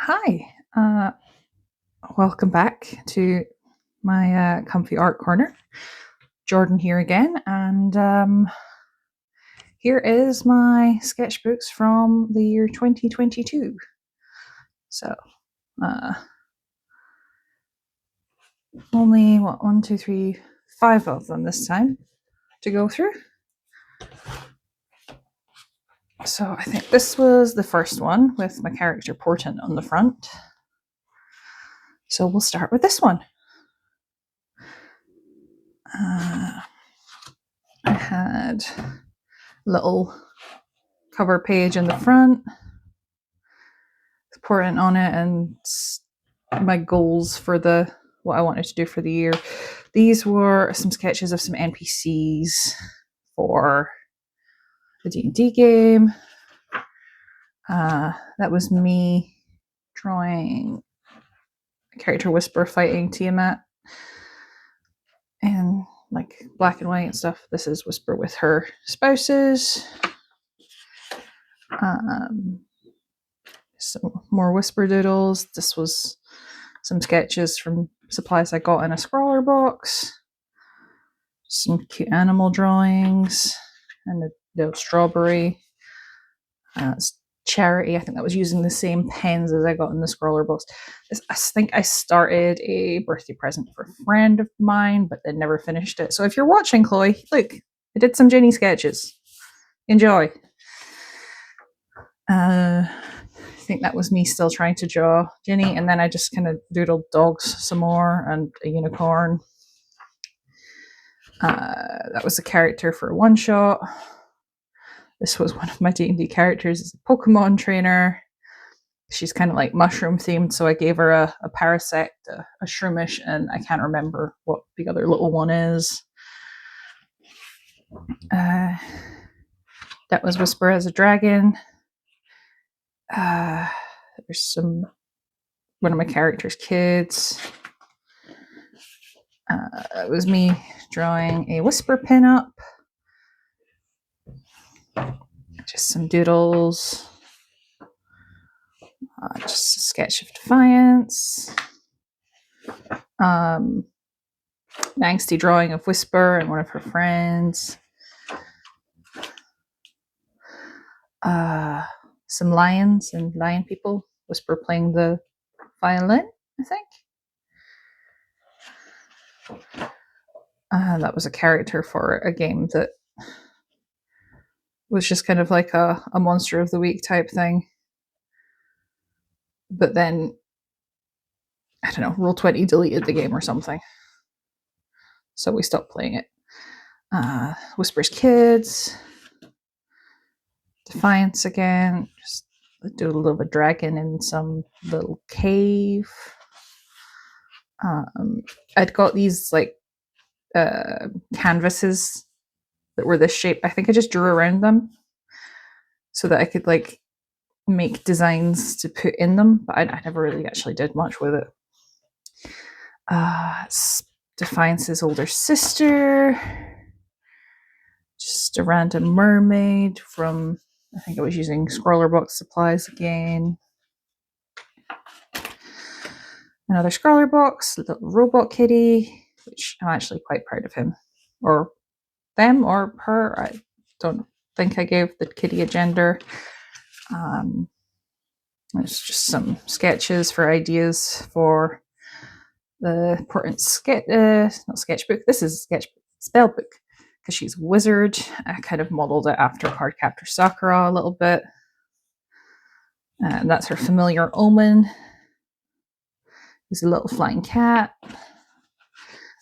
Hi, welcome back to my comfy art corner. Jordan here again, and here is my sketchbooks from the year 2022. So, only what, 1, 2, 3, 5 of them this time to go through. So I think this was the first one with my character portent on the front. So we'll start with this one. I had a little cover page in the front, portent on it, and my goals for what I wanted to do for the year. These were some sketches of some NPCs for the D&D game. That was me drawing a character Whisper fighting Tiamat and like black and white and stuff. This is Whisper with her spouses. Some more Whisper doodles. This was some sketches from supplies I got in a scrawler box. Some cute animal drawings and a little strawberry. It's Charity. I think that was using the same pens as I got in the scrawler box. I think I started a birthday present for a friend of mine, but then never finished it. So if you're watching, Chloe, look, I did some Ginny sketches. Enjoy. I think that was me still trying to draw Ginny, and then I just kind of doodled dogs some more and a unicorn. That was a character for a one shot. This was one of my D&D characters. It's a Pokemon trainer. She's kind of like mushroom themed, so I gave her a Parasect, a Shroomish, and I can't remember what the other little one is. That was Whisper as a dragon. There's one of my character's kids. It was me drawing a Whisper pinup. Just some doodles. Just a sketch of Defiance. An angsty drawing of Whisper and one of her friends. Some lions and lion people. Whisper playing the violin, I think. That was a character for a game that was just kind of like a monster of the week type thing. But then, I don't know, Roll20 deleted the game or something. So we stopped playing it. Whisper's kids. Defiance again. Just do a little of a dragon in some little cave. I'd got these like canvases that were this shape. I think I just drew around them so that I could like make designs to put in them, but I never really actually did much with it. Defiance's older sister. Just a random mermaid from, I think I was using scroller box supplies again. Another scroller box, little robot kitty, which I'm actually quite proud of him. Or them or her. I don't think I gave the kitty a gender. There's just some sketches for ideas for the important not sketchbook. This is a sketchbook, spellbook, because she's a wizard. I kind of modeled it after Cardcaptor Sakura a little bit. And that's her familiar Omen. There's a little flying cat.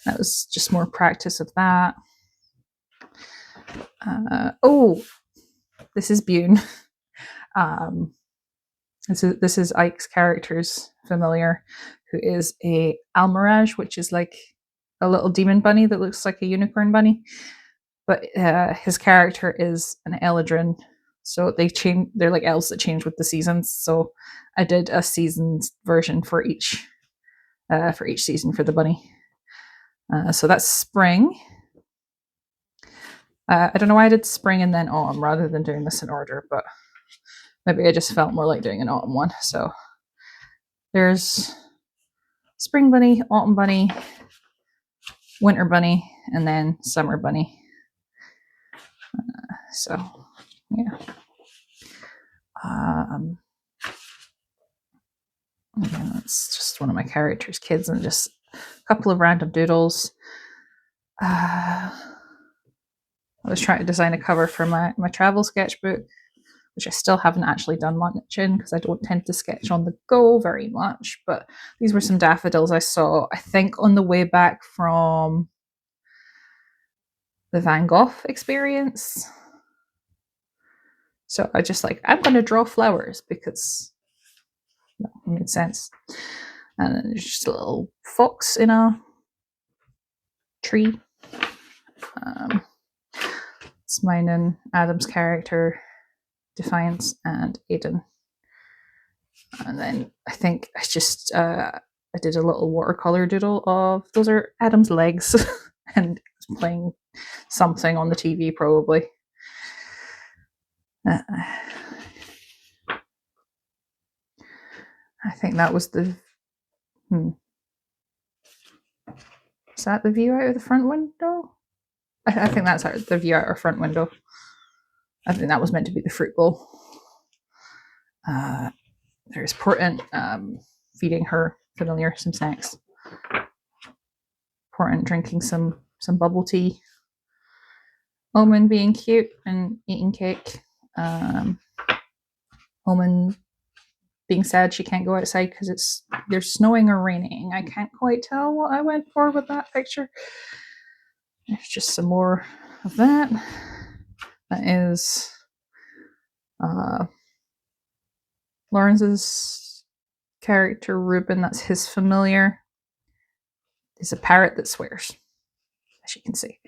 That was just more practice of that. This is Bune. This is Ike's character's familiar, who is a Almirage, which is like a little demon bunny that looks like a unicorn bunny. But his character is an Eladrin, so they're like elves that change with the seasons. So I did a seasoned version for each season for the bunny. So that's spring. I don't know why I did spring and then autumn rather than doing this in order, but maybe I just felt more like doing an autumn one. So there's spring bunny, autumn bunny, winter bunny, and then summer bunny. So, yeah. Again, that's just one of my characters' kids, and just a couple of random doodles. I was trying to design a cover for my travel sketchbook, which I still haven't actually done much in because I don't tend to sketch on the go very much. But these were some daffodils I saw, I think, on the way back from the Van Gogh experience. So I just I'm going to draw flowers because it made sense. And then there's just a little fox in a tree. It's mine and Adam's character, Defiance and Aiden. And then I think I just I did a little watercolor doodle of those are Adam's legs and playing something on the TV probably. I think that was the is that the view out of the front window? I think that's the view out our front window. I think that was meant to be the fruit bowl. There's Portent feeding her familiar some snacks. Portent drinking some bubble tea. Omen being cute and eating cake. Omen being sad she can't go outside because there's snowing or raining. I can't quite tell what I went for with that picture. There's just some more of that. That is Lawrence's character Ruben. That's his familiar. Is a parrot that swears, as you can see.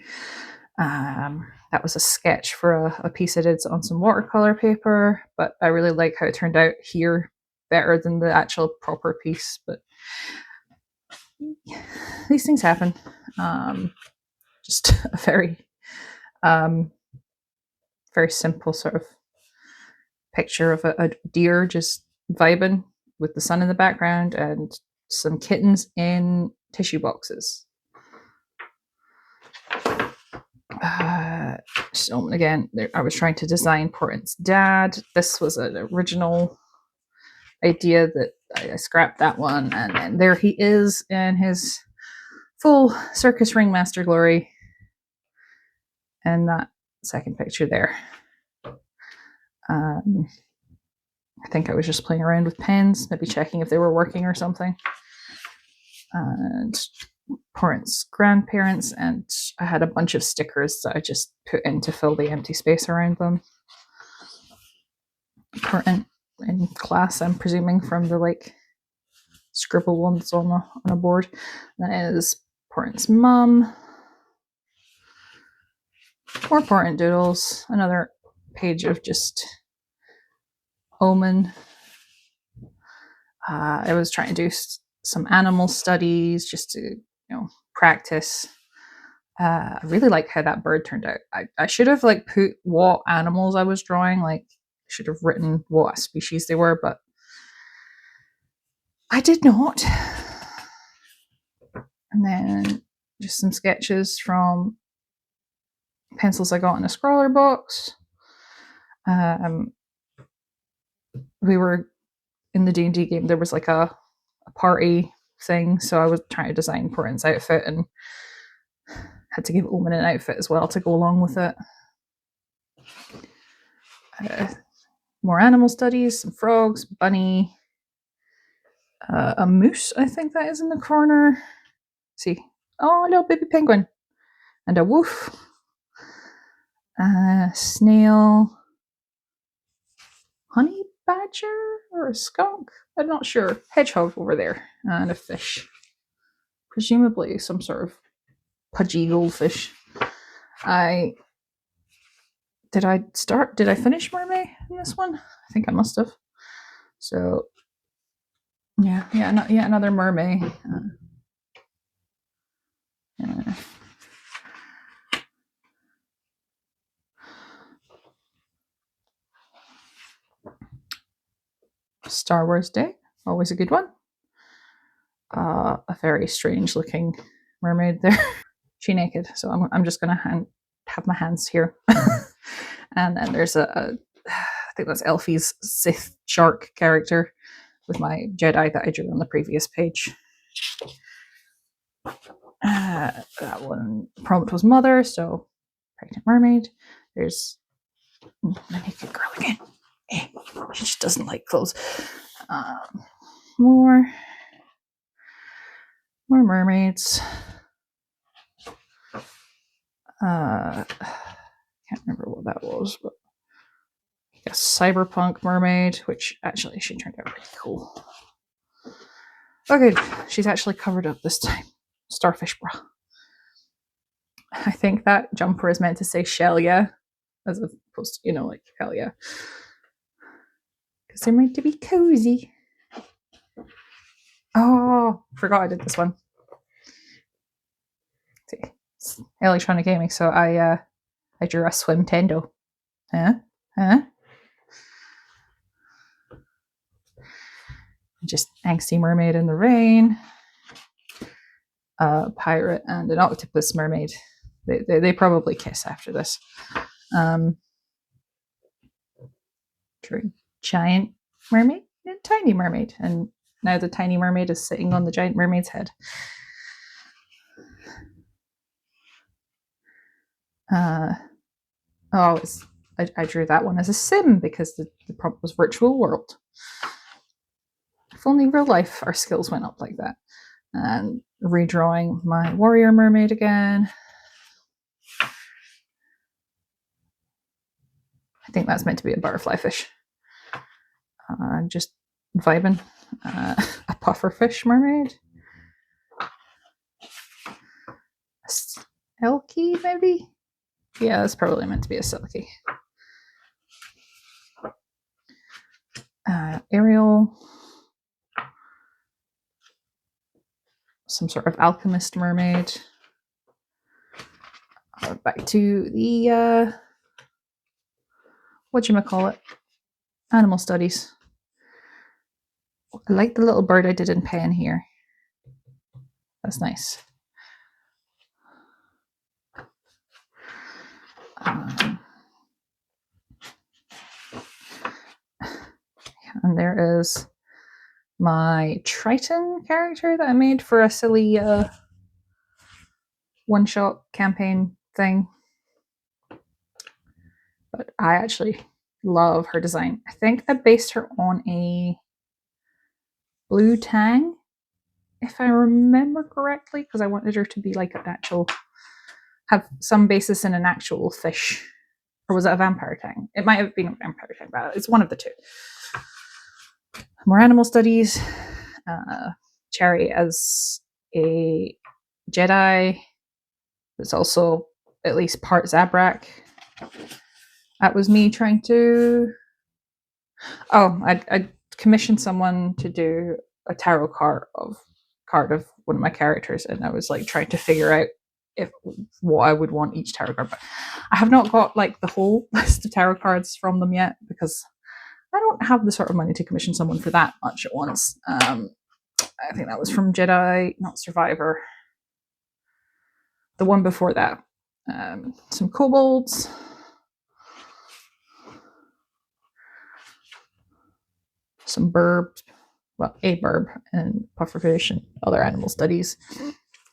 That was a sketch for a piece I did on some watercolor paper, but I really like how it turned out here better than the actual proper piece. But these things happen. Just a very simple sort of picture of a deer just vibing with the sun in the background and some kittens in tissue boxes. So again, I was trying to design Portent's dad. This was an original idea that I scrapped that one, and then there he is in his full circus ringmaster glory. And that second picture there. I think I was just playing around with pens, maybe checking if they were working or something. And Portent's grandparents, and I had a bunch of stickers that I just put in to fill the empty space around them. Portent in class, I'm presuming, from the scribble ones on a board. That is Portent's mum. More Portent doodles. Another page of just Omen. I was trying to do some animal studies just to practice. I really like how that bird turned out. I should have put what animals I was drawing. I should have written what species they were, but I did not. And then just some sketches from pencils I got in a scrawler box. We were in the D&D game. There was a party thing, so I was trying to design Portent's outfit and had to give Omen an outfit as well to go along with it. More animal studies, some frogs, bunny, a moose, I think that is in the corner. See, oh, a little baby penguin, and a wolf, a snail, honey badger or a skunk, I'm not sure, hedgehog over there, and a fish, presumably some sort of pudgy goldfish. Did I finish mermaid in this one? I think I must have. So yeah, another mermaid. Star Wars Day, always a good one. a very strange looking mermaid there. She naked, so I'm just gonna have my hands here. And then there's I think that's Elfie's Sith shark character with my Jedi that I drew on the previous page. That one prompt was mother, so pregnant mermaid. There's the naked girl again. She just doesn't like clothes. More mermaids. Can't remember what that was, but a cyberpunk mermaid, which actually she turned out pretty cool. Okay, she's actually covered up this time. Starfish bra. I think that jumper is meant to say shell yeah, as opposed to, like hell yeah. Because they're meant to be cozy. Oh, forgot I did this one. See, it's electronic gaming, so I drew a swim tendo. Huh? Just angsty mermaid in the rain. A pirate and an octopus mermaid. They probably kiss after this. Giant mermaid and tiny mermaid, and now the tiny mermaid is sitting on the giant mermaid's head. I drew that one as a sim because the prompt was virtual world. If only real life our skills went up like that. And redrawing my warrior mermaid again. I think that's meant to be a butterfly fish. Just vibing. A pufferfish mermaid. A silky, maybe? Yeah, that's probably meant to be a silky. Ariel. Some sort of alchemist mermaid. Back to the whatchamacallit? Animal studies. I like the little bird I did in pen here. That's nice. And there is my Triton character that I made for a silly one-shot campaign thing. But I actually love her design. I think I based her on a blue tang, if I remember correctly, because I wanted her to be like an actual, have some basis in an actual fish. Or was it a vampire tang? It might have been a vampire tang, but it's one of the two. More animal studies. Cherry as a Jedi. It's also at least part Zabrak. That was me trying to... Oh, I commissioned someone to do a tarot card of one of my characters, and I was like trying to figure out what I would want each tarot card. But I have not got like the whole list of tarot cards from them yet because I don't have the sort of money to commission someone for that much at once. I think that was from Jedi, not Survivor. The one before that. Some kobolds. Some burbs. Well, a burb and pufferfish and other animal studies.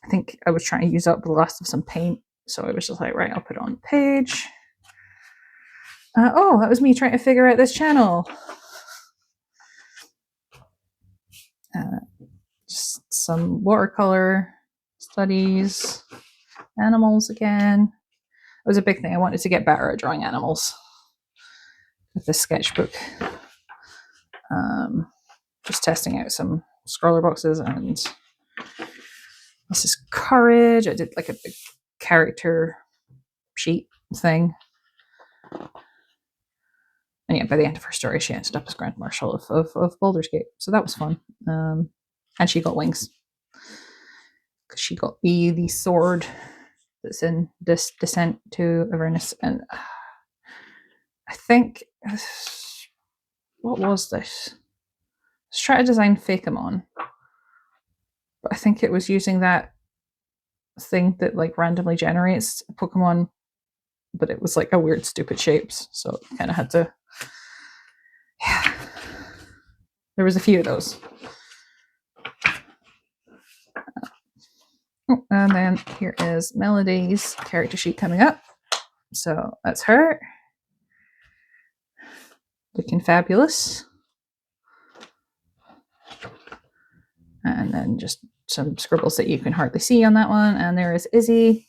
I think I was trying to use up the last of some paint, so I was just like, right, I'll put it on the page. That was me trying to figure out this channel. Just some watercolor studies, animals again. It was a big thing. I wanted to get better at drawing animals with this sketchbook. Just testing out some scroller boxes, and this is courage. I did like a big character sheet thing. And yeah, by the end of her story, she ended up as Grand Marshal of Baldur's Gate. So that was fun. And she got wings. She got the sword that's in this Descent to Avernus. And I think... What was this? Let's try to design Fakamon. But I think it was using that thing that like randomly generates Pokemon, but it was like a weird, stupid shapes. So kind of had to. Yeah. There was a few of those. Oh, and then here is Melody's character sheet coming up. So that's her. Looking fabulous. And then just some scribbles that you can hardly see on that one. And there is Izzy.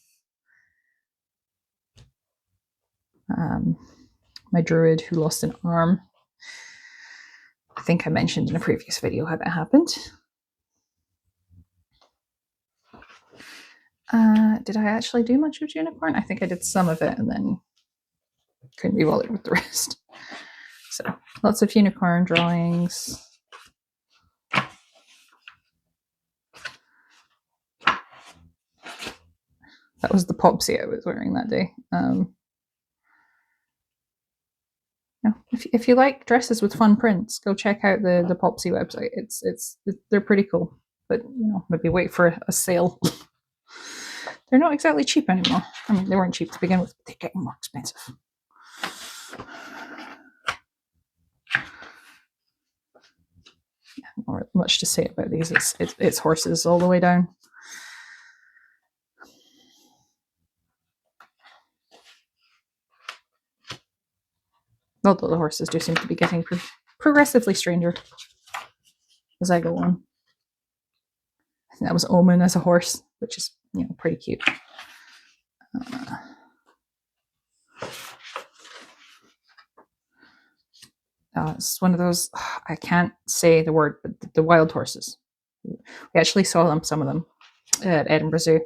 My druid who lost an arm. I think I mentioned in a previous video how that happened. Did I actually do much with Unicorn? I think I did some of it and then couldn't be bothered with the rest. So lots of unicorn drawings. That was the popsy I was wearing that day. If you like dresses with fun prints, go check out the Popsy website. They're pretty cool, but maybe wait for a sale. They're not exactly cheap anymore. I mean, they weren't cheap to begin with, but they're getting more expensive. Not much to say about these. It's horses all the way down. Although the horses do seem to be getting progressively stranger as I go on. I think that was Omen as a horse, which is pretty cute. It's one of those, I can't say the word, but the wild horses. We actually saw some of them at Edinburgh Zoo.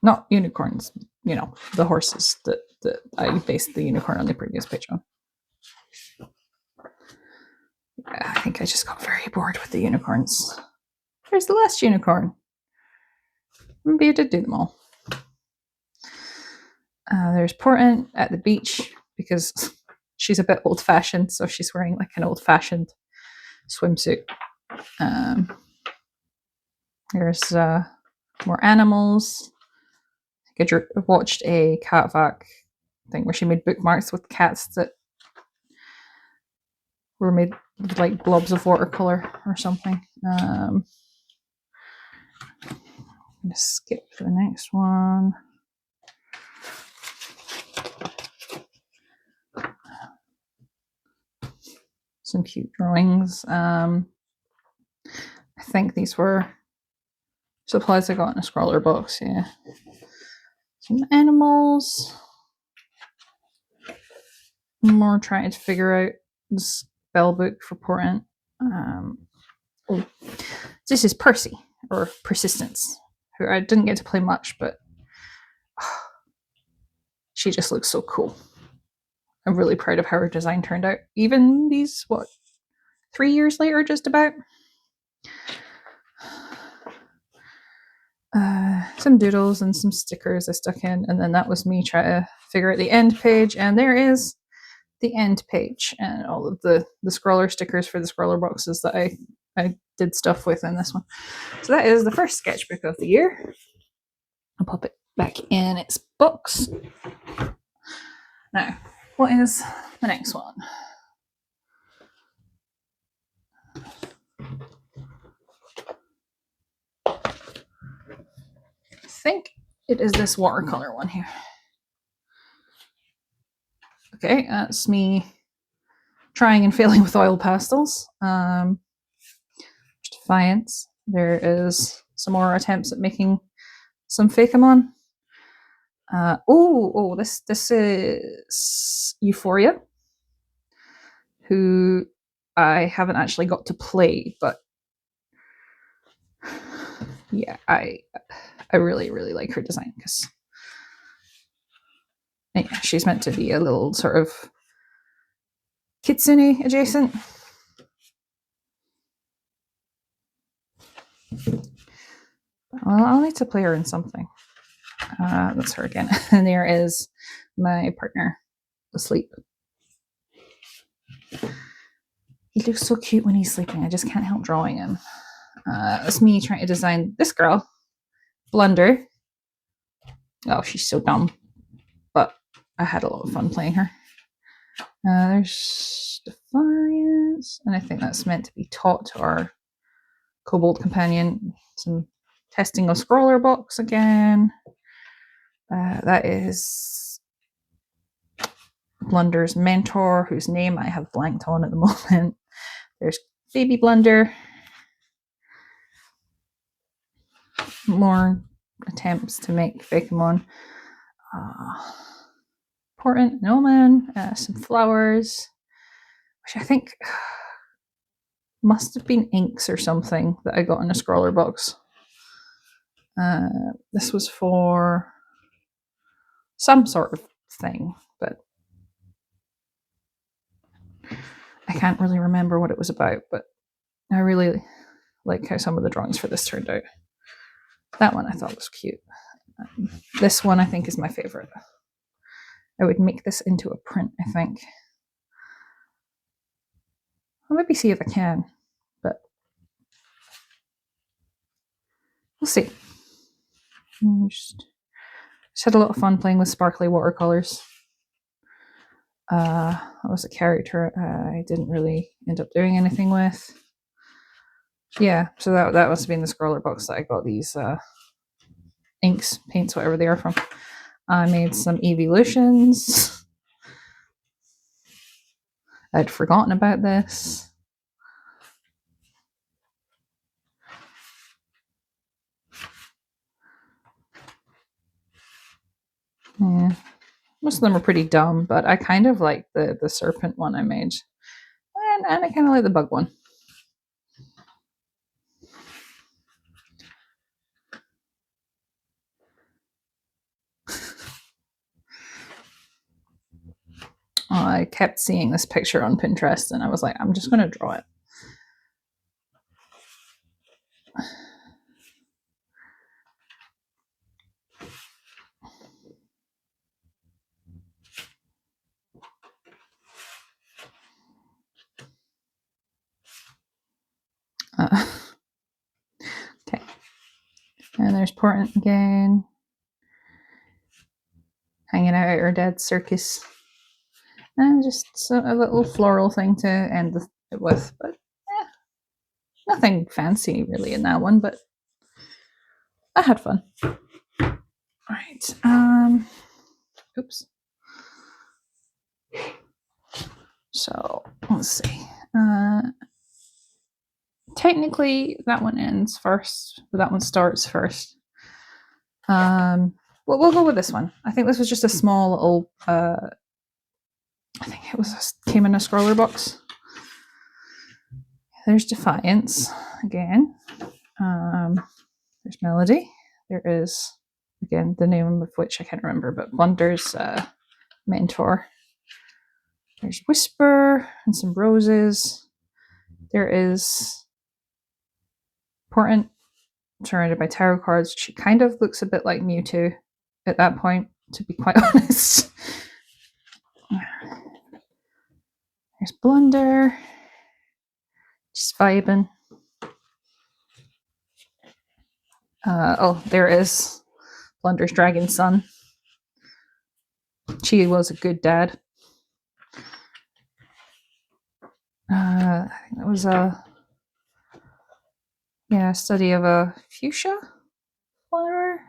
Not unicorns, the horses that I based the unicorn on the previous page on. I think I just got very bored with the unicorns. There's the last unicorn. Maybe I did do them all. There's Portent at the beach because she's a bit old-fashioned, so she's wearing like an old-fashioned swimsuit. There's more animals. I watched a Catvac thing where she made bookmarks with cats that were made with like blobs of watercolor or something. I'm going to skip to the next one. Some cute drawings. I think these were supplies I got in a scrawler box. Yeah. Some animals. More trying to figure out the spell book for Portent. This is Percy, or Persistence, who I didn't get to play much, but she just looks so cool. I'm really proud of how her design turned out. Even these, 3 years later, just about. Some doodles and some stickers I stuck in, and then that was me trying to figure out the end page, and there is the end page and all of the scroller stickers for the scroller boxes that I did stuff with in this one. So that is the first sketchbook of the year. I'll pop it back in its box. Now, what is the next one? I think it is this watercolor one here. Okay, that's me trying and failing with oil pastels. Defiance. There is some more attempts at making some Fakemon. This is Euphoria, who I haven't actually got to play, but yeah, I really, really like her design because she's meant to be a little sort of kitsune adjacent. Well, I'll need to play her in something. That's her again. And there is my partner asleep. He looks so cute when he's sleeping. I just can't help drawing him. That's me trying to design this girl, Blunder. Oh, she's so dumb, but I had a lot of fun playing her. There's Defiance, and I think that's meant to be taught to our Kobold companion. Some testing of Scroller Box again. That is Blunder's mentor, whose name I have blanked on at the moment. There's Baby Blunder. More attempts to make Pokemon. Portent and Omen. Some flowers, which I think must have been inks or something that I got in a Scroller Box. This was for some sort of thing, but I can't really remember what it was about, but I really like how some of the drawings for this turned out. That one I thought was cute. This one I think is my favorite. I would make this into a print, I think. I'll maybe see if I can, but we'll see. Just had a lot of fun playing with sparkly watercolors. That was a character I didn't really end up doing anything with. Yeah, so that must have been the Scroller Box that I got these inks, paints, whatever they are from. I made some evolutions. I'd forgotten about this. Yeah, most of them are pretty dumb, but I kind of like the serpent one I made, and I kind of like the bug one. I kept seeing this picture on Pinterest, and I was like, I'm just going to draw it. Okay. And there's Portent again. Hanging out at her dad's circus. And just a little floral thing to end it with. But nothing fancy really in that one, but I had fun. Right. Oops. So let's see. Technically, that one ends first, but that one starts first. We'll go with this one. I think this was just a small little. I think it was came in a Scroller Box. There's Defiance again. There's Melody. There is again the name of which I can't remember, but Blunder's mentor. There's Whisper and some roses. There is Portent surrounded by tarot cards. She kind of looks a bit like Mewtwo at that point, to be quite honest. There's Blunder. Just vibing. Oh, there is Blunder's dragon son. She was a good dad. I think that was a study of a fuchsia flower.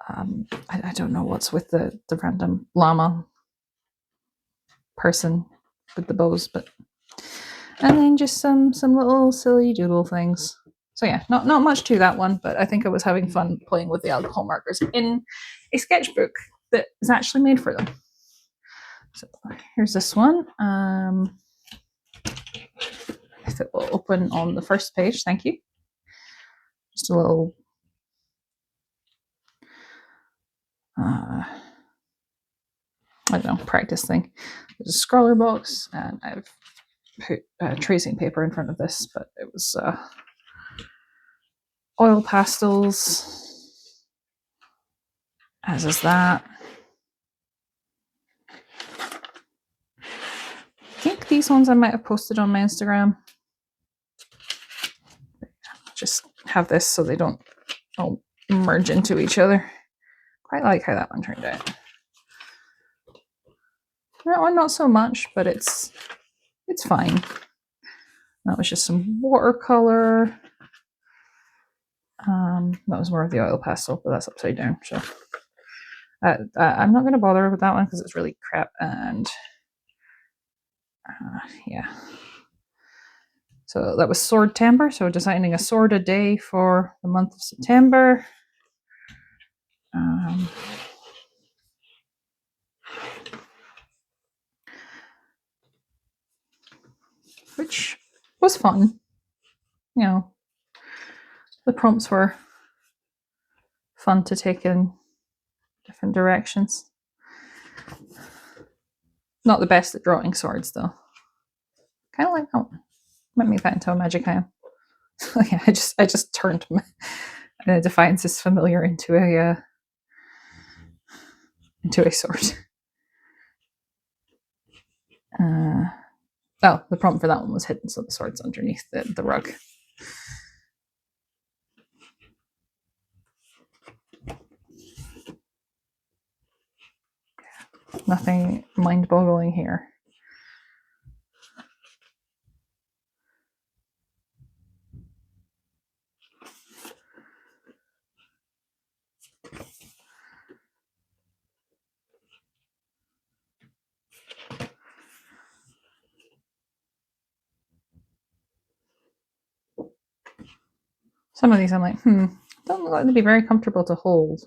I don't know what's with the random llama person with the bows, but and then just some little silly doodle things. So yeah, not much to that one, but I think I was having fun playing with the alcohol markers in a sketchbook that is actually made for them. So here's this one. If it will open on the first page, thank you. Just a little I don't know, practice thing. There's a Scroller Box, and I've put tracing paper in front of this, but it was oil pastels, as is that. I think these ones I might have posted on my Instagram. Just have this so they don't all merge into each other. Quite like how that one turned out. That one not so much, but it's fine. That was just some watercolor. That was more of the oil pastel, but that's upside down. So I'm not going to bother with that one because it's really crap. And yeah. So that was Sword Timber. So designing a sword a day for the month of September. Which was fun. You know, the prompts were fun to take in different directions. Not the best at drawing swords, though. Kind of like that one. Might make that into a magic item. Yeah, I just turned Defiance is familiar into a sword. Oh, the prompt for that one was hidden, so the sword's underneath the rug. Nothing mind-boggling here. Some of these I'm like, don't look like they'd be very comfortable to hold.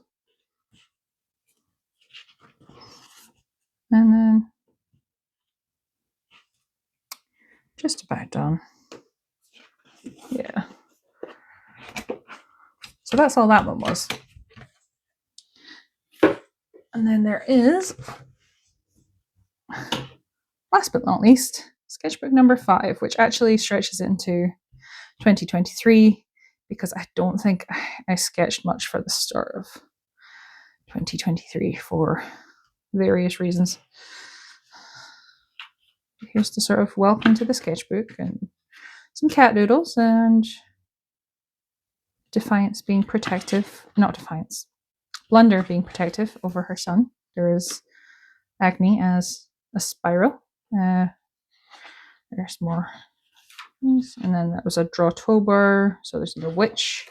And then just about done. Yeah. So that's all that one was. And then there is, last but not least, sketchbook number 5, which actually stretches into 2023 because I don't think I sketched much for the start of 2023 for various reasons. Here's the sort of welcome to the sketchbook and some cat doodles and Defiance being protective, not Defiance, Blunder being protective over her son. There is Agni as a Spyro. There's more. And then that was a Drawtober, so there's the witch.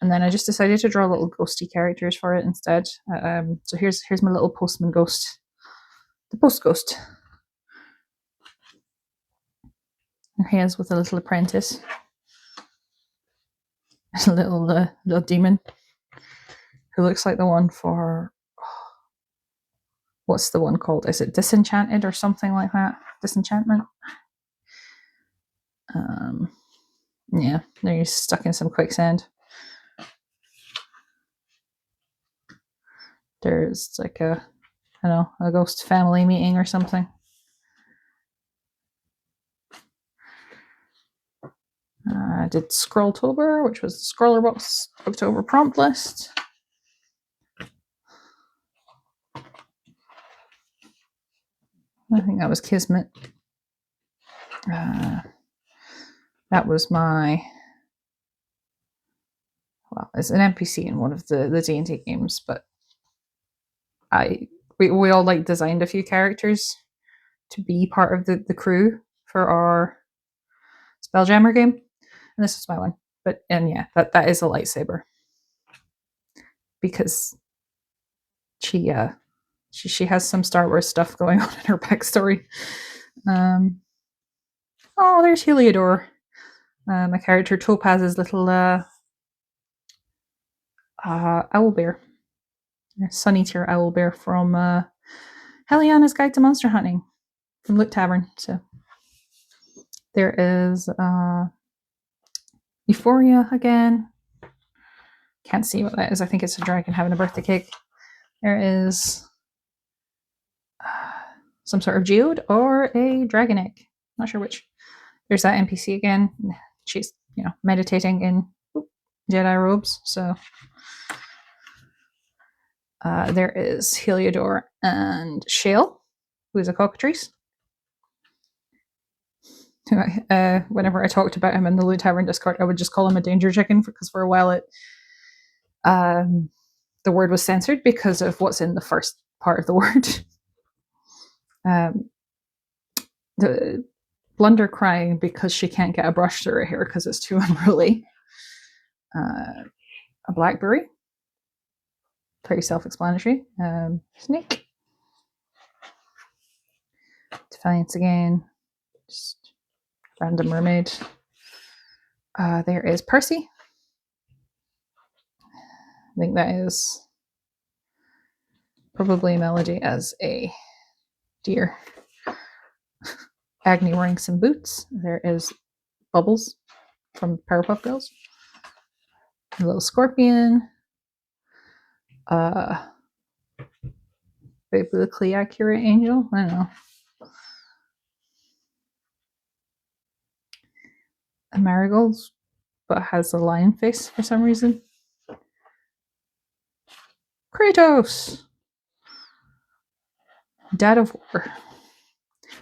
And then I just decided to draw little ghosty characters for it instead. So here's my little postman ghost, the post ghost. And he is with a little apprentice, a little demon who looks like the one for what's the one called? Is it Disenchanted or something like that? Disenchantment. Yeah, there he's stuck in some quicksand. There's like a ghost family meeting or something. I did Scrolltober, which was the Scrollerbox October prompt list. I think that was Kismet. That was my, well, it's an NPC in one of the D&D games, but we all like designed a few characters to be part of the crew for our Spelljammer game, and this was my one. But yeah, that is a lightsaber because she has some Star Wars stuff going on in her backstory. Oh, there's Heliodor, my character Topaz's little owlbear, Sun Eater owlbear from Heliana's Guide to Monster Hunting from Loot Tavern. So there is Euphoria again. Can't see what that is. I think it's a dragon having a birthday cake. There is some sort of geode or a dragon egg. Not sure which. There's that NPC again. She's meditating in Jedi robes. So there is Heliodor and Shale, who is a cockatrice. Whenever I talked about him in the Lou Tavern Discord, I would just call him a danger chicken because for a while the word was censored because of what's in the first part of the word. The Blunder crying because she can't get a brush through her hair because it's too unruly. A blackberry, pretty self-explanatory. Snake, Defiance again, just random mermaid. There is Percy. I think that is probably Melody as a deer. Agni wearing some boots. There is Bubbles from Powerpuff Girls. A little scorpion. Biblically accurate angel. I don't know. A marigold, but has a lion face for some reason. Kratos, Dad of War.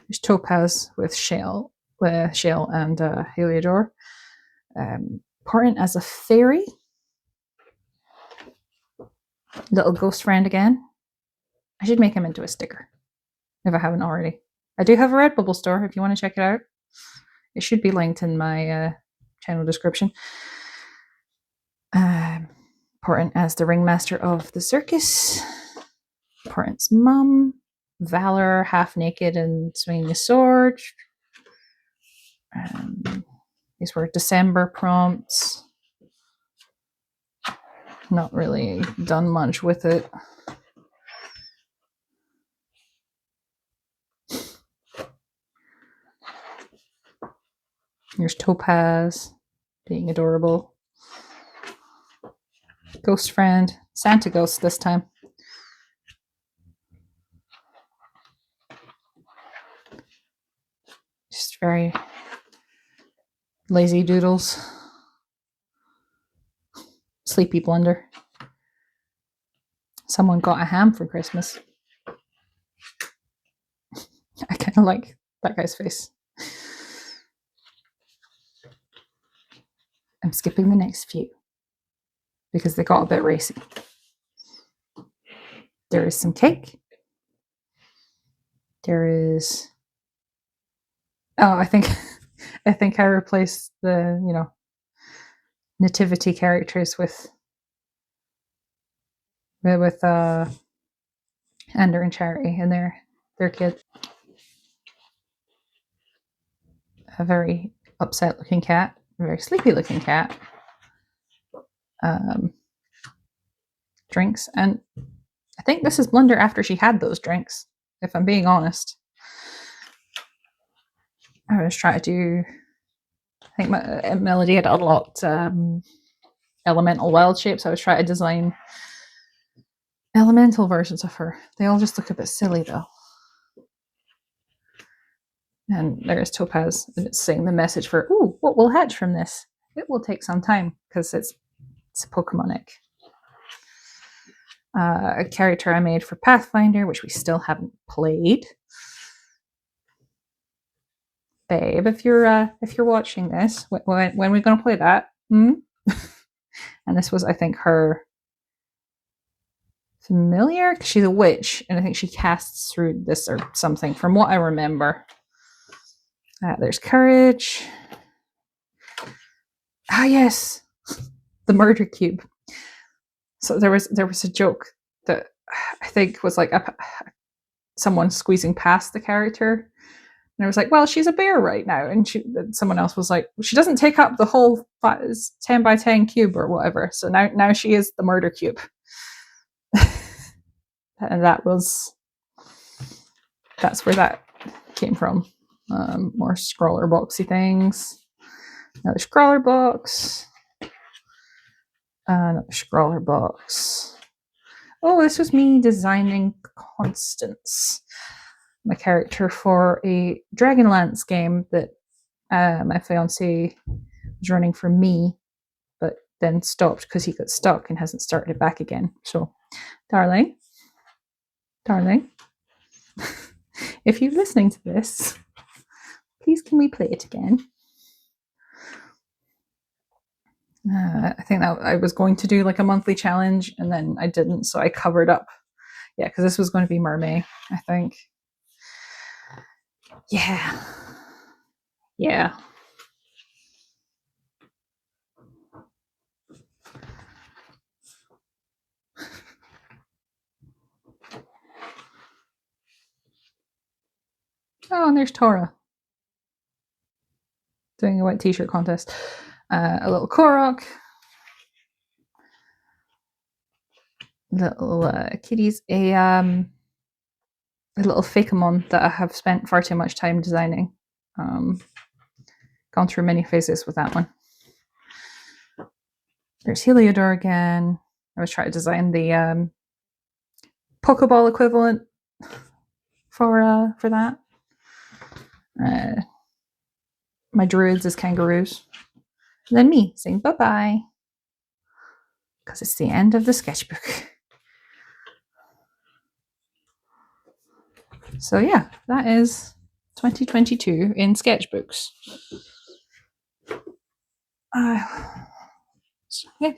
There's Topaz with Shale and Heliodor. Important as a fairy. Little ghost friend again. I should make him into a sticker if I haven't already. I do have a Redbubble store if you want to check it out. It should be linked in my channel description. Important as the ringmaster of the circus. Important's mum. Valor, half naked and swinging a sword. These were December prompts. Not really done much with it. Here's Topaz being adorable. Ghost friend, Santa ghost this time. Just very lazy doodles. Sleepy Blunder. Someone got a ham for Christmas. I kind of like that guy's face. I'm skipping the next few because they got a bit racy. There is some cake. There is... Oh, I think I replaced the, nativity characters with Ender and Charity and their kid. A very upset looking cat, a very sleepy looking cat. Drinks, and I think this is Blunder after she had those drinks, if I'm being honest. I was trying to do, I think Melody had unlocked elemental wild shapes. I was trying to design elemental versions of her. They all just look a bit silly though. And there's Topaz, and it's saying the message for, ooh, what will hatch from this? It will take some time because it's Pokemonic. A character I made for Pathfinder, which we still haven't played. Babe, if you're watching this, when are we going to play that? And this was, I think, her familiar, because she's a witch, and I think she casts through this or something, from what I remember. There's Courage. Ah, yes, the murder cube. So there was a joke that I think was like someone squeezing past the character. And I was like, well, she's a bear right now. And someone else was like, she doesn't take up the whole 10 by 10 cube or whatever. So now she is the murder cube. And that's where that came from. More scroller boxy things. Another scroller box. Another scroller box. Oh, this was me designing Constance, my character for a Dragonlance game that my fiance was running for me, but then stopped because he got stuck and hasn't started it back again. So, darling, if you're listening to this, please can we play it again? I think that I was going to do like a monthly challenge and then I didn't, so I covered up. Yeah, because this was going to be Mermaid, I think. Yeah. Yeah. Oh, and there's Tora doing a wet t-shirt contest. A little Korok. Little kitties. A little Fakamon that I have spent far too much time designing. Gone through many phases with that one. There's Heliodor again. I was trying to design the Pokeball equivalent for that. My druids as kangaroos. And then me saying bye-bye. Because it's the end of the sketchbook. So yeah, that is 2022 in sketchbooks. So, yeah,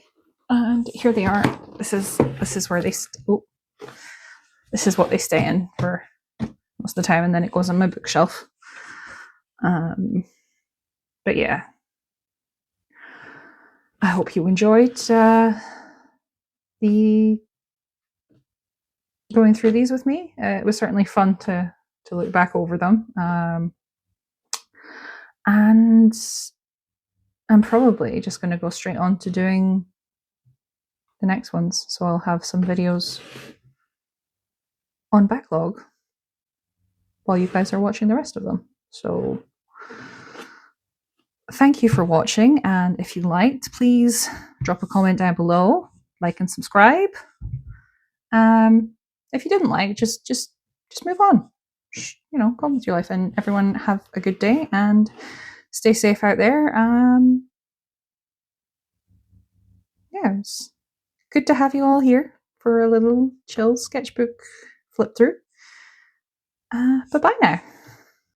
and here they are. This is where they this is what they stay in for most of the time, and then it goes on my bookshelf. But yeah, I hope you enjoyed the going through these with me. It was certainly fun to look back over them, and I'm probably just going to go straight on to doing the next ones. So I'll have some videos on backlog while you guys are watching the rest of them. So thank you for watching, and if you liked, please drop a comment down below, like and subscribe. If you didn't like, just move on. You know, go on with your life, and everyone have a good day and stay safe out there. Yeah, it's good to have you all here for a little chill sketchbook flip through. Bye bye now.